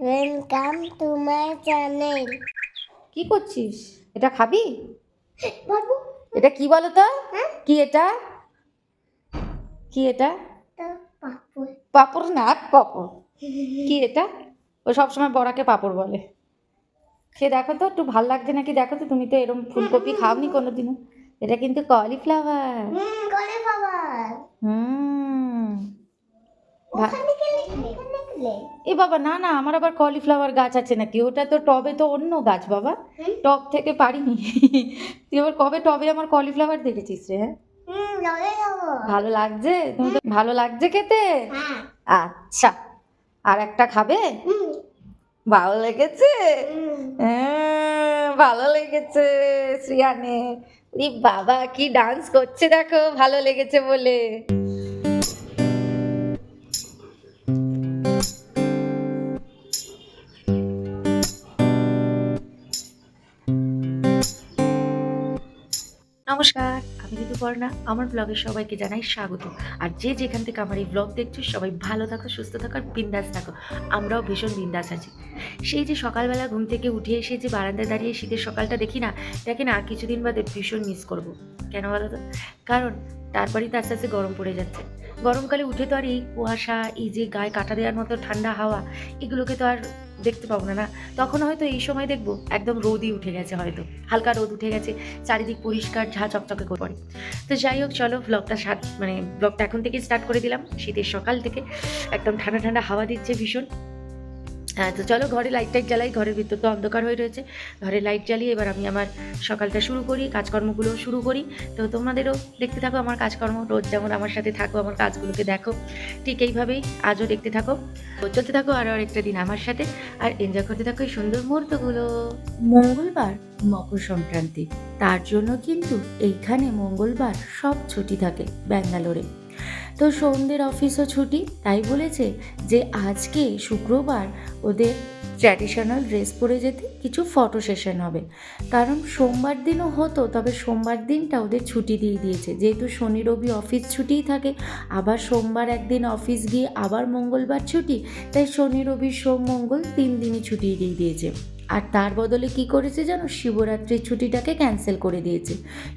Welcome to my channel. কি করছিস? এটা খাবি? বাবু এটা কি বলো তো? হ্যাঁ কি এটা? কি এটা? তো পাপু পাপড় না, পাপড়। কি এটা? ও সবসময় বড়াকে পাপড় বলে। খেয়ে দেখো তো, একটু ভাল লাগছে নাকি দেখো তো। তুমি তো এরকম ফুলকপি খাওনি কোনোদিনও। এটা কিন্তু কলিফ্লাওয়ার। গলে বাবা হুম। ওখানে গেলে এখানে গেলে এ বাবা, না না, আমার আবার কলিফ্লাওয়ার গাছ আছে নাকি? ওটা তো টবে, তো অন্য গাছ বাবা। টব থেকে পারিনি। তুই আবার কবে টবে আমার কলিফ্লাওয়ার দেখেছিস রে? হ্যাঁ, গলে যাবো। ভালো লাগছে? তুমি তো ভালো লাগছে খেতে? হ্যাঁ আচ্ছা, আর একটা খাবে? ভালো লেগেছে? ভালো লেগেছে শ্রিয়ানে। ই বাবা, কি ডান্স করছে দেখো, ভালো লেগেছে বলে। নমস্কার, আমি ঋতুপর্ণা। আমার ব্লগে সবাইকে জানাই স্বাগত। আর যে যেখান থেকে আমার এই ব্লগ দেখছো, সবাই ভালো থাকো, সুস্থ থাকো, আর বিন্দাস থাকো। আমরাও ভীষণ বিন্দাস আছি। সেই যে সকালবেলা ঘুম থেকে উঠে এসে যে বারান্দায় দাঁড়িয়ে শীতের সকালটা দেখি না, দেখি না, আর কিছুদিন বাদে ভীষণ মিস করব। কেন বলো তো? কারণ তারপরেই তো আস্তে আস্তে গরম পড়ে যাচ্ছে। গরমকালে উঠে তো আর এই কুয়াশা, এই যে গায়ে কাটা দেওয়ার মতো ঠান্ডা হাওয়া, এগুলোকে তো আর দেখতে পাবো না। না, তখন হয়তো এই সময় দেখবো একদম রোদই উঠে গেছে, হয়তো হালকা রোদ উঠে গেছে, চারিদিক পরিষ্কার ঝা চকচকে করে পড়ে। তো যাই হোক, চলো ব্লগটা এখন থেকে স্টার্ট করে দিলাম। শীতের সকাল থেকে একদম ঠান্ডা ঠান্ডা হাওয়া দিচ্ছে ভীষণ। হ্যাঁ, তো চলো ঘরে লাইট টাইট জ্বালাই। ঘরের ভিতর তো অন্ধকার হয়ে রয়েছে। ঘরে লাইট জ্বালিয়ে এবার আমি আমার সকালটা শুরু করি, কাজকর্মগুলো শুরু করি। তো তোমাদেরও দেখতে থাকো আমার কাজকর্ম। রোজ যেমন আমার সাথে থাকো, আমার কাজগুলোকে দেখো, ঠিক এইভাবেই আজও দেখতে থাকো। তো চলতে থাকো আরও আরেকটা দিন আমার সাথে, আর এনজয় করতে থাকো এই সুন্দর মুহূর্তগুলো। মঙ্গলবার মকর সংক্রান্তি, তার জন্য কিন্তু এইখানে মঙ্গলবার সব ছুটি থাকে ব্যাঙ্গালোরে। তো সন্ধ্যের অফিসও ছুটি, তাই বলেছে যে আজকে শুক্রবার ওদের ট্র্যাডিশনাল ড্রেস পরে যেতে কিছু ফটো সেশন হবে। কারণ সোমবার দিনও হতো, তবে সোমবার দিনটা ওদের ছুটি দিয়ে দিয়েছে, যেহেতু শনি রবি অফিস ছুটিই থাকে। আবার সোমবার একদিন অফিস গিয়ে আবার মঙ্গলবার ছুটি, তাই শনি রবি সোম মঙ্গল 3 দিনই ছুটি দিয়ে দিয়েছে। আর তার বদলে কি করেছে জানো? শিবরাত্রির ছুটিটাকে ক্যান্সেল করে দিয়েছে।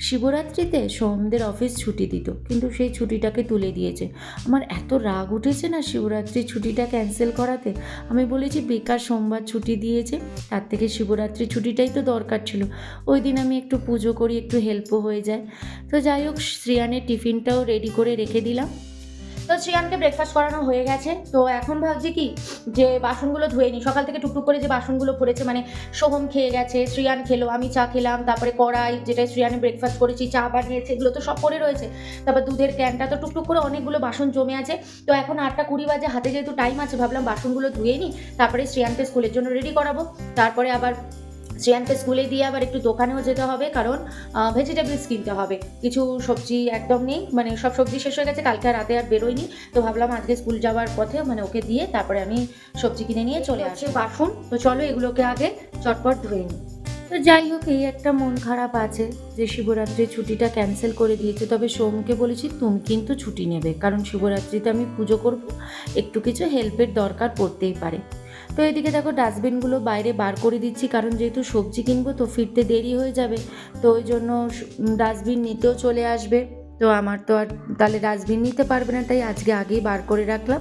শিবরাত্রিতে সোমদের অফিস ছুটি দিত, কিন্তু সেই ছুটিটাকে তুলে দিয়েছে। আমার এত রাগ উঠেছে না শিবরাত্রির ছুটিটা ক্যান্সেল করাতে। আমি বলেছি বেকার সোমবার ছুটি দিয়েছে, তার থেকে শিবরাত্রির ছুটিটাই তো দরকার ছিল। ওই দিন আমি একটু পুজো করি, একটু হেল্পও হয়ে যায়। তো যাই হোক, শ্রিয়ানের টিফিনটাও রেডি করে রেখে দিলাম। তো শ্রিয়ানকে ব্রেকফাস্ট করানো হয়ে গেছে। তো এখন ভাবছি কি, যে বাসনগুলো ধুয়ে নিই। সকাল থেকে টুকটুক করে যে বাসনগুলো পড়েছে, মানে সোহম খেয়ে গেছে, শ্রিয়ান খেলো, আমি চা খেলাম, তারপরে কড়াই যেটা শ্রিয়ানে ব্রেকফাস্ট করেছি, চা বানিয়েছে, এগুলো তো সব পড়ে রয়েছে। তারপর দুধের ক্যানটা, তো টুকটুক করে অনেকগুলো বাসন জমে আছে। তো এখন 8টা 20 বাজে, হাতে যেহেতু টাইম আছে, ভাবলাম বাসনগুলো ধুয়ে নিই, তারপরে শ্রিয়ানকে স্কুলের জন্য রেডি করাবো। তারপরে আবার শ্রেয়ানকে স্কুলে দিয়ে আবার একটু দোকানেও যেতে হবে, কারণ ভেজিটেবলস কিনতে হবে। কিছু সবজি একদম নেই, মানে সব সবজি শেষ হয়ে গেছে, কালকে রাতে আর বেরোয়নি। তো ভাবলাম আজকে স্কুল যাওয়ার পথে মানে ওকে দিয়ে তারপরে আমি সবজি কিনে নিয়ে চলে আসি। বাসন তো চলো এগুলোকে আগে চটপট ধুয়ে নিই। তো যাই হোক, এই একটা মন খারাপ আছে যে শিবরাত্রির ছুটিটা ক্যান্সেল করে দিয়েছে। তবে সোমকে বলেছি তুমি কিন্তু ছুটি নেবে, কারণ শিবরাত্রিতে আমি পুজো করব, একটু কিছু হেল্পের দরকার পড়তেই পারে। তো এদিকে দেখো ডাস্টবিনগুলো বাইরে বার করে দিচ্ছি, কারণ যেহেতু সবজি কিনবো তো ফিরতে দেরি হয়ে যাবে। তো ওই জন্য ডাস্টবিন নিতেও চলে আসবে। তো আমার তো আর তাহলে ডাস্টবিন নিতে পারবে না, তাই আজকে আগেই বার করে রাখলাম।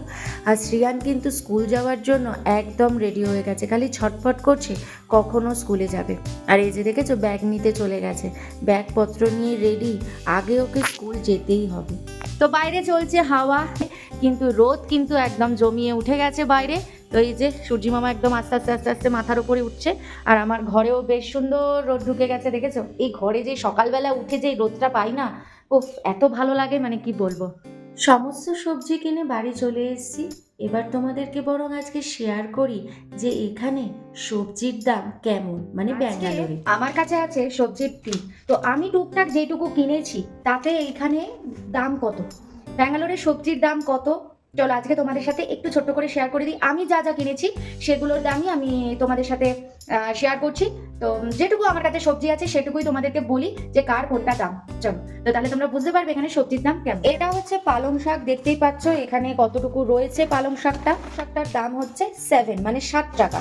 আর শ্রিয়ান কিন্তু স্কুল যাওয়ার জন্য একদম রেডি হয়ে গেছে, খালি ছটফট করছে কখনো স্কুলে যাবে। আর এই যে দেখেছো, ব্যাগ নিতে চলে গেছে, ব্যাগপত্র নিয়ে রেডি, আগে ওকে স্কুল যেতেই হবে। তো বাইরে চলছে হাওয়া, কিন্তু রোদ কিন্তু একদম জমিয়ে উঠে গেছে বাইরে। তো এই যে সূর্যি মামা একদম আস্তে আস্তে আস্তে আস্তে মাথার উপরে উঠছে। আর আমার ঘরেও বেশ সুন্দর রোদ ঢুকে গেছে, দেখেছো? এই ঘরে যে সকালবেলা উঠে যে রোদটা পাই না, উফ, এত ভালো লাগে, মানে কি বলবো। সমস্ত সবজি কিনে বাড়ি চলে এসেছি। এবার তোমাদেরকে বরং আজকে শেয়ার করি যে এখানে সবজির দাম কেমন, মানে ব্যাঙ্গালোরে। আমার কাছে আছে সবজির টিপ, তো আমি টুকটাক যেটুকু কিনেছি তাতে এইখানে দাম কত, ব্যাঙ্গালোরে সবজির দাম কত চলো আজকে তোমাদের সাথে একটু ছোট্ট করে শেয়ার করে দিই, আমি যা যা কিনেছি সেগুলোর দামই আমি তোমাদের সাথে শেয়ার করছি। তো যেটুকু আমার কাছে সবজি আছে সেটুকুই তোমাদেরকে বলি যে কার কোনটা দাম। চলো, তো তাহলে তোমরা বুঝতে পারবে এখানে সবজির দাম কেমন। এটা হচ্ছে পালং শাক, দেখতেই পাচ্ছ এখানে কতটুকু রয়েছে পালং শাকটার দাম হচ্ছে 7 মানে 7 টাকা।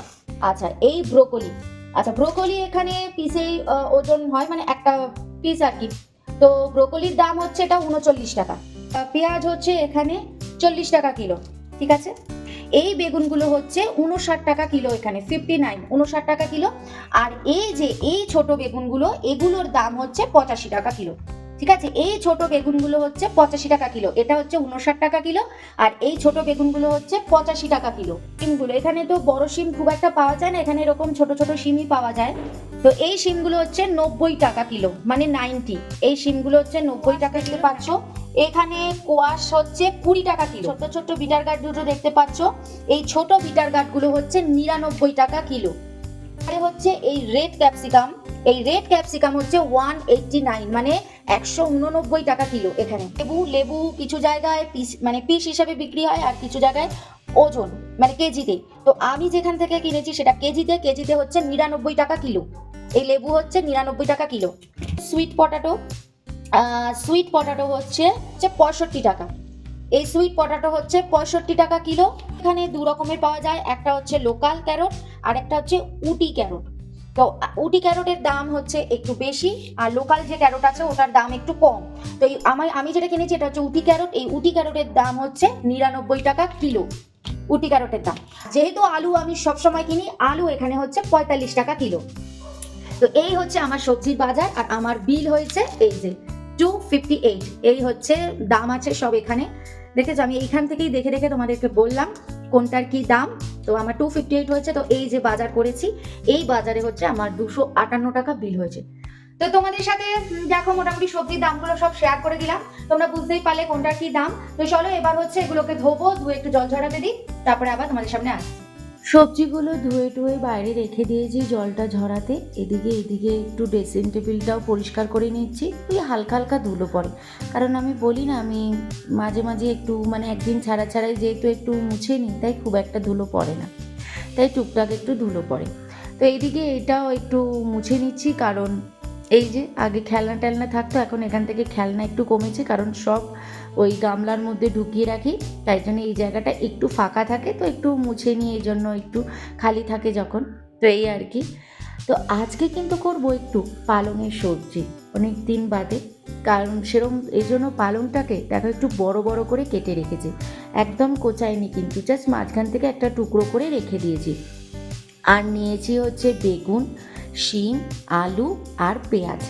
আচ্ছা, এই ব্রোকলি, আচ্ছা ব্রোকলি এখানে পিসেই ওজন হয়, মানে একটা পিস আর কি। তো ব্রোকলির দাম হচ্ছে এটা 39 টাকা। পেঁয়াজ হচ্ছে এখানে 40 টাকা কিলো, ঠিক আছে। এই বেগুনগুলো হচ্ছে 59 টাকা কিলো, এখানে 59 59 টাকা কিলো। আর এই যে এই ছোট বেগুনগুলো, এগুলোর দাম হচ্ছে 85 টাকা কিলো, ঠিক আছে। এই ছোট বেগুনগুলো হচ্ছে 85 টাকা কিলো, এটা হচ্ছে 59 টাকা কিলো। আর এই ছোট বেগুনগুলো হচ্ছে 85 টাকা কিলো। শিমগুলো এখানে তো বড় শিম খুব একটা পাওয়া যায় না, এখানে এরকম ছোট ছোট শিমই পাওয়া যায়। তো এই শিমগুলো হচ্ছে 90 টাকা কিলো, মানে 90। এই শিমগুলো হচ্ছে 90 টাকা কিলো পাচ্ছ। এখানে কোয়াশ হচ্ছে 20 টাকা কিলো। ছোট ছোট বিটার গার্ড দুটো দেখতে পাচ্ছ, এই ছোট বিটার গার্ডগুলো হচ্ছে 99 টাকা কিলো। আরে হচ্ছে এই রেড ক্যাপসিকাম, এই রেড ক্যাপসিকাম হচ্ছে 189 মানে 189 টাকা কিলো। এখানে লেবু কিছু জায়গায় পিস মানে পিস হিসাবে বিক্রি হয়, আর কিছু জায়গায় ওজন মানে কেজিতে। তো আমি যেখান থেকে কিনেছি সেটা কেজিতে হচ্ছে 99 টাকা কিলো। এই লেবু হচ্ছে 99 টাকা কিলো। সুইট পটাটো হচ্ছে 65 টাকা। এই সুইট পটাটো হচ্ছে 65 টাকা কিলো। এখানে দু রকমের পাওয়া যায়, একটা হচ্ছে লোকাল ক্যারট আর একটা হচ্ছে উটি ক্যারট। তো উটি ক্যারটের দাম হচ্ছে একটু বেশি, আর লোকাল যে ক্যারট আছে ওটার দাম একটু কম। তো এই আমি যেটা কিনেছি এটা হচ্ছে উটি ক্যারট। এই উটি ক্যারটের দাম হচ্ছে 99 টাকা কিলো, উটি ক্যারটের দাম। যেহেতু আলু আমি সবসময় কিনি, আলু এখানে হচ্ছে 45 টাকা কিলো। তো এই হচ্ছে আমার সবজির বাজার, আর আমার বিল হয়েছে এই যে 258। এই হচ্ছে দাম আছে সব এখানে, দেখেছো। আমি এইখান থেকেই দেখে দেখে তোমাদেরকে বললাম কোনটার কি দাম। তো আমার 258 হয়েছে। তো এই যে বাজার করেছি, এই বাজারে হচ্ছে আমার 258 টাকা বিল হয়েছে। তো তোমাদের সাথে দেখো মোটামুটি সবজির দামগুলো সব শেয়ার করে দিলাম, তোমরা বুঝতেই পারলে কোনটার কি দাম। তো চলো এবার হচ্ছে এগুলোকে ধুয়ে একটু জল ঝরাতে দিই, তারপরে আবার তোমাদের সামনে আসি। সবজিগুলো ধুয়ে বাইরে রেখে দিয়েছি জলটা ঝরাতে। এদিকে একটু ড্রেসিং টেবিলটাও পরিষ্কার করে নিচ্ছি, ওই হালকা হালকা ধুলো পড়ে। কারণ আমি বলি না, আমি মাঝে মাঝে একটু মানে একদিন ছাড়াই যেহেতু একটু মুছে নিই, তাই খুব একটা ধুলো পড়ে না, তাই টুকটাক একটু ধুলো পড়ে। তো এইদিকে এটাও একটু মুছে নিচ্ছি, কারণ এই যে আগে খেলনা থাকতো, এখন এখান থেকে খেলনা একটু কমেছে, কারণ সব ওই গামলার মধ্যে ঢুকিয়ে রাখি, তাই জন্য এই জায়গাটা একটু ফাঁকা থাকে। তো একটু মুছে নিয়ে এই জন্য একটু খালি থাকে যখন, তো এই আর কি। তো আজকে কিন্তু করবো একটু পালংয়ের সবজি, অনেক দিন বাদে। কারণ সেরকম এই জন্য পালংটাকে দেখো একটু বড় বড় করে কেটে রেখেছি, একদম কোচাইনি কিন্তু, জাস্ট মাঝখান থেকে একটা টুকরো করে রেখে দিয়েছি। আর নিয়েছি হচ্ছে বেগুন, শিম, আলু আর পেঁয়াজ।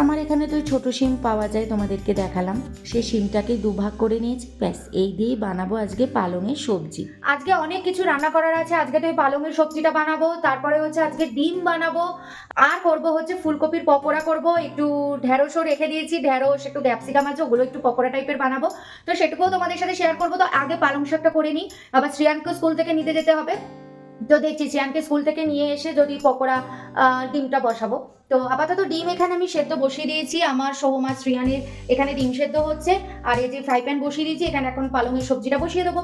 আমার এখানে তো ছোটো শিম পাওয়া যায়, তোমাদেরকে দেখালাম, সেই শিমটাকে দুভাগ করে নিয়েছি। ব্যাস এই দিয়েই বানাবো আজকে পালংয়ের সবজি। আজকে অনেক কিছু রান্না করার আছে, আজকে তো এই পালংয়ের সবজিটা বানাবো, তারপরে হচ্ছে আজকে ডিম বানাবো, আর করব হচ্ছে ফুলকপির পকোড়া করব। একটু ঢেঁড়সও রেখে দিয়েছি, ঢেঁড়স একটু ক্যাপসিকাম আছে, ওগুলো একটু পকোড়া টাইপের বানাবো। তো সেটুকুও তোমাদের সাথে শেয়ার করবো। তো আগে পালং শাকটা করে নিই, আবার শ্রেয়ানকে স্কুল থেকে নিতে যেতে হবে। তো দেখছি শ্রেয়ানকে স্কুল থেকে নিয়ে এসে যদি পকোড়া ডিমটা বসাবো। তো আপাতত ডিম এখানে আমি সেদ্ধ বসিয়ে দিয়েছি, আমার সহমা শ্রেয়ানের এখানে ডিম সেদ্ধ হচ্ছে। আর এই যে ফ্রাই প্যান বসিয়ে দিয়েছি, এখানে এখন পালংয়ের সবজিটা বসিয়ে দেবো।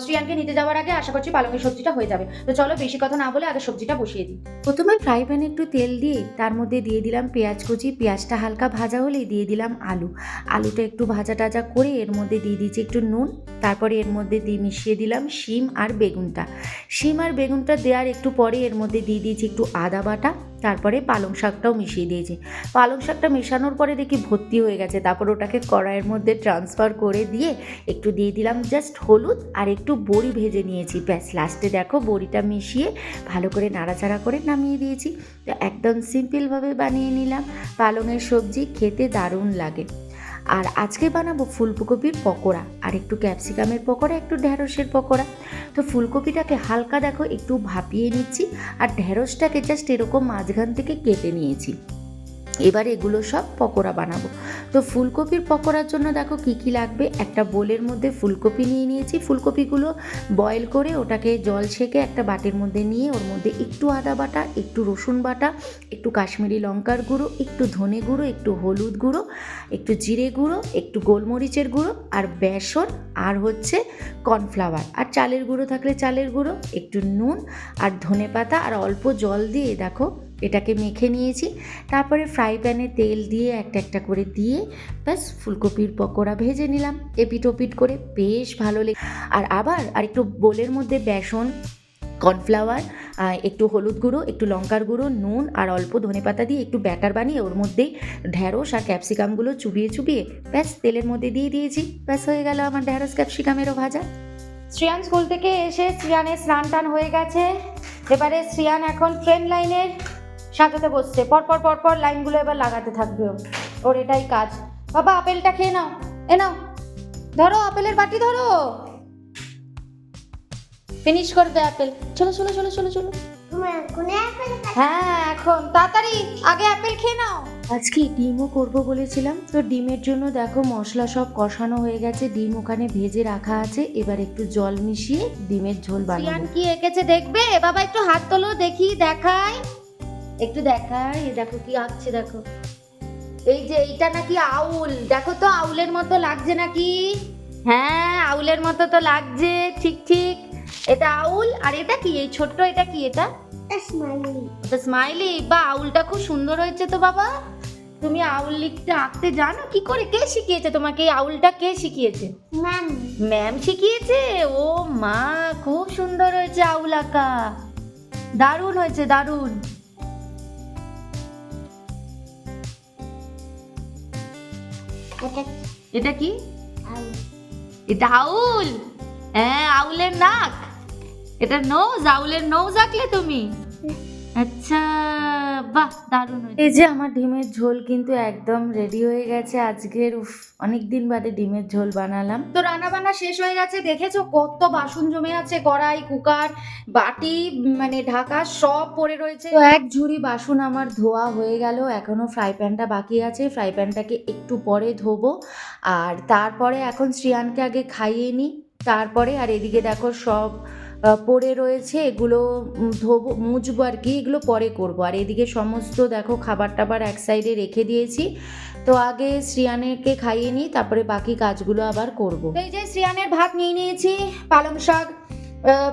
শ্রেয়ানকে নিতে যাওয়ার আগে আশা করছি পালংয়ের সবজিটা হয়ে যাবে। তো চলো বেশি কথা না বলে আগে সবজিটা বসিয়ে দিই। প্রথমে ফ্রাই প্যানে একটু তেল দিয়ে তার মধ্যে দিয়ে দিলাম পেঁয়াজ কুচি, পেঁয়াজটা হালকা ভাজা হলেই দিয়ে দিলাম আলুটা একটু ভাজা টাজা করে এর মধ্যে দিয়ে দিয়েছি একটু নুন। তারপরে এর মধ্যে মিশিয়ে দিলাম শিম আর বেগুনটা দেওয়ার একটু পরে এর মধ্যে দিয়ে দিয়েছি একটু আদা বাটা, তারপরে পালং শাকটাও মিশিয়ে দিয়েছি। পালং শাকটা মেশানোর পরে দেখি ভর্তি হয়ে গেছে, তারপর ওটাকে কড়াইয়ের মধ্যে ট্রান্সফার করে দিয়ে একটু দিয়ে দিলাম জাস্ট হলুদ আর একটু বড়ি ভেজে নিয়েছি। ব্যাস লাস্টে দেখো বড়িটা মিশিয়ে ভালো করে নাড়াচাড়া করে নামিয়ে দিয়েছি। তো একদম সিম্পলভাবে বানিয়ে নিলাম পালংয়ের সবজি, খেতে দারুণ লাগে। আর আজকে বানাবো ফুলকপির পকোড়া, আর একটু ক্যাপসিকামের পকোড়া, একটু ঢেঁড়সের পকোড়া। তো ফুলকপিটাকে হালকা দেখো একটু ভাপিয়ে নিচ্ছি, আর ঢেঁড়সটাকে জাস্ট এরকম মাঝখান থেকে কেটে নিয়েছি। এবার এগুলো সব পকোড়া বানাবো। তো ফুলকপির পকোড়ার জন্য দেখো কী কী লাগবে। একটা বোলের মধ্যে ফুলকপি নিয়ে নিয়েছি, ফুলকপিগুলো বয়েল করে ওটাকে জল ছেঁকে একটা বাটির মধ্যে নিয়ে ওর মধ্যে একটু আদা বাটা, একটু রসুন বাটা, একটু কাশ্মীরি লঙ্কার গুঁড়ো, একটু ধনে গুঁড়ো, একটু হলুদ গুঁড়ো, একটু জিরে গুঁড়ো, একটু গোলমরিচের গুঁড়ো আর বেসন, আর হচ্ছে কর্নফ্লাওয়ার, আর চালের গুঁড়ো থাকলে চালের গুঁড়ো, একটু নুন আর ধনেপাতা আর অল্প জল দিয়ে দেখো এটাকে মেখে নিয়েছি। তারপরে ফ্রাই প্যানে তেল দিয়ে একটা একটা করে দিয়ে ব্যাস ফুলকপির পকোড়া ভেজে নিলাম এপিট ওপিট করে, বেশ ভালো লেগে। আর আবার একটু বোলের মধ্যে বেসন, কর্নফ্লাওয়ার, একটু হলুদ গুঁড়ো, একটু লঙ্কার গুঁড়ো, নুন আর অল্প ধনেপাতা দিয়ে একটু ব্যাটার বানিয়ে ওর মধ্যেই ঢ্যাঁড়স আর ক্যাপসিকামগুলো চুবিয়ে চুবিয়ে ব্যাস তেলের মধ্যে দিয়ে দিয়েছি। ব্যাস হয়ে গেল আমার ঢ্যাঁড়স ক্যাপসিকামেরও ভাজা। শ্রিয়ান স্কুল থেকে এসে শ্রিয়ানের স্নান টান হয়ে গেছে। এবারে শ্রিয়ান এখন ট্রেন লাইনের সাজাতে বসছে, পরপর পরপর লাইনগুলো এবার লাগাতে থাকবে ওর এটাই কাজ। বাবা আপেলটা খেয়ে নাও, এ নাও ধরো আপেলের বাটি ধরো, ফিনিশ করবে আপেল। চলো চলো চলো চলো চলো, হ্যাঁ এখন তাড়াতাড়ি আগে আপেল খেয়ে নাও। আজকে ডিমও করব বলেছিলাম, তো ডিমের জন্য দেখো মশলা সব কষানো হয়ে গেছে, ডিম ওখানে ভেজে রাখা আছে। এবার একটু জল মিশিয়ে ডিমের ঝোল বানাবো। কি এঁকেছে দেখবে বাবা, একটু হাত তোলো দেখি, দেখাই একটু দেখাই। এ দেখো কি আঁকছে দেখো, এই যে এইটা নাকি আউল, দেখো তো আউলের মতো লাগছে নাকি? হ্যাঁ আউলের মতো তো লাগছে, ঠিক ঠিক এটা আউল। আর এটা কি, এই ছোট্ট এটা কি, এটা স্মাইলি। বা আউলটা খুব সুন্দর হয়েছে তো বাবা। তুমি আউল লিখতে আঁকতে জানো কি করে? কে শিখিয়েছে তোমাকে এই আউলটা? কে শিখিয়েছে? ম্যাম শিখিয়েছে। ও মা, খুব সুন্দর হয়েছে আউল আঁকা, দারুণ হয়েছে দারুণ। এটা কি? এটা আউল, হ্যাঁ আউলের নাক, এটা নোজ, আউলের নোজ আঁকলে তুমি। আচ্ছা বাহ দারুণ। এই যে আমার ডিমের ঝোল কিন্তু একদম রেডি হয়ে গেছে আজকের। অনেক দিন বাদে ডিমের ঝোল বানালাম। তো রান্না বান্না শেষ হয়ে গেছে, দেখেছো কত বাসন জমে আছে, কড়াই, কুকার, বাটি, মানে ঢাকা সব পড়ে রয়েছে। তো এক ঝুড়ি বাসন আমার ধোয়া হয়ে গেল, এখনো ফ্রাই প্যানটা বাকি আছে, ফ্রাই প্যানটাকে একটু পরে ধোবো। আর তারপরে এখন শ্রিয়ানকে আগে খাইয়ে নিই, তারপরে আর এদিকে দেখো সব পড়ে রয়েছে, এগুলো ধোবো, মুছবো আর কি, এগুলো পরে করব। আর এদিকে সমস্ত দেখো খাবার টাবার এক সাইডে রেখে দিয়েছি। তো আগে শ্রিয়ানকে খাইয়ে নিই, তারপরে বাকি কাজগুলো আবার করব। এই যে শ্রিয়ানের ভাত নিয়ে নিয়েছি,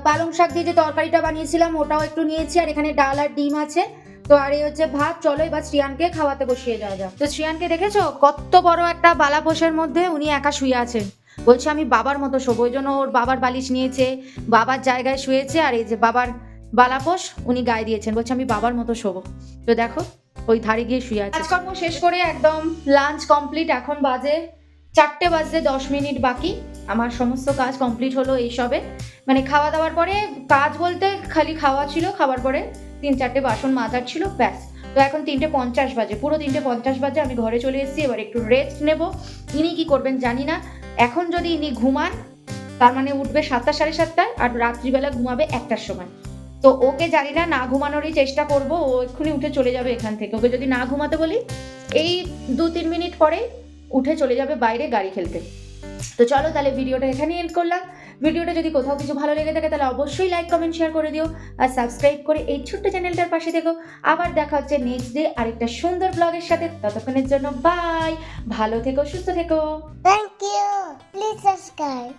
পালং শাক দিয়ে যে তরকারিটা বানিয়েছিলাম ওটাও একটু নিয়েছি, আর এখানে ডাল আর ডিম আছে। তো আর এই হচ্ছে ভাত। চলো এবার শ্রিয়ানকে খাওয়াতে বসিয়ে যাওয়া যাক। তো শ্রিয়ানকে দেখেছো কত বড় একটা বালাপোষের মধ্যে উনি একা শুয়ে আছেন, বলছে আমি বাবার মতো শোবো, ওই জন্য ওর বাবার বালিশ নিয়েছে, বাবার জায়গায় শুয়েছে। আর এই যে বাবার বালাপোষ উনি গায়ে দিয়েছেন, বলছে আমি বাবার মতো শোবো। তো দেখো ওই ধারে গিয়ে শুয়ে আছে। কাজকর্ম শেষ করে একদম লাঞ্চ কমপ্লিট, এখন বাজে 4টে বাজতে 10 মিনিট বাকি। আমার সমস্ত কাজ কমপ্লিট হলো এইসবে, মানে খাওয়া দাওয়ার পরে কাজ বলতে খালি খাওয়া ছিল, খাওয়ার পরে 3-4টে বাসন মাজার ছিল, ব্যাস। তো এখন 3:50 বাজে, পুরো 3:50 বাজে আমি ঘরে চলে এসেছি। এবার একটু রেস্ট নেব। ইনি কি করবেন জানি না, এখন যদি ইনি ঘুমান তার মানে উঠবে 7টা 7:30টায়, আর রাত্রিবেলা ঘুমাবে 1টার সময়। তো ওকে জানি না, না ঘুমানোরই চেষ্টা করব, ও এক্ষুনি উঠে চলে যাবে এখান থেকে। ওকে যদি না ঘুমাতে বলি এই 2-3 মিনিট পরে উঠে চলে যাবে বাইরে গাড়ি খেলতে। তো চলো তাহলে ভিডিওটা এখানেই এন্ড করলাম। ভিডিওটা যদি কোথাও কিছু ভালো লেগে থাকে তাহলে অবশ্যই লাইক কমেন্ট শেয়ার করে দিও, আর সাবস্ক্রাইব করে এই ছোট্ট চ্যানেলটার পাশে থেকো। আবার দেখা হচ্ছে নেক্সট ডে আরেকটা সুন্দর ব্লগের সাথে। ততক্ষণের জন্য বাই, ভালো থেকো, সুস্থ থেকো। Thank you. Please subscribe.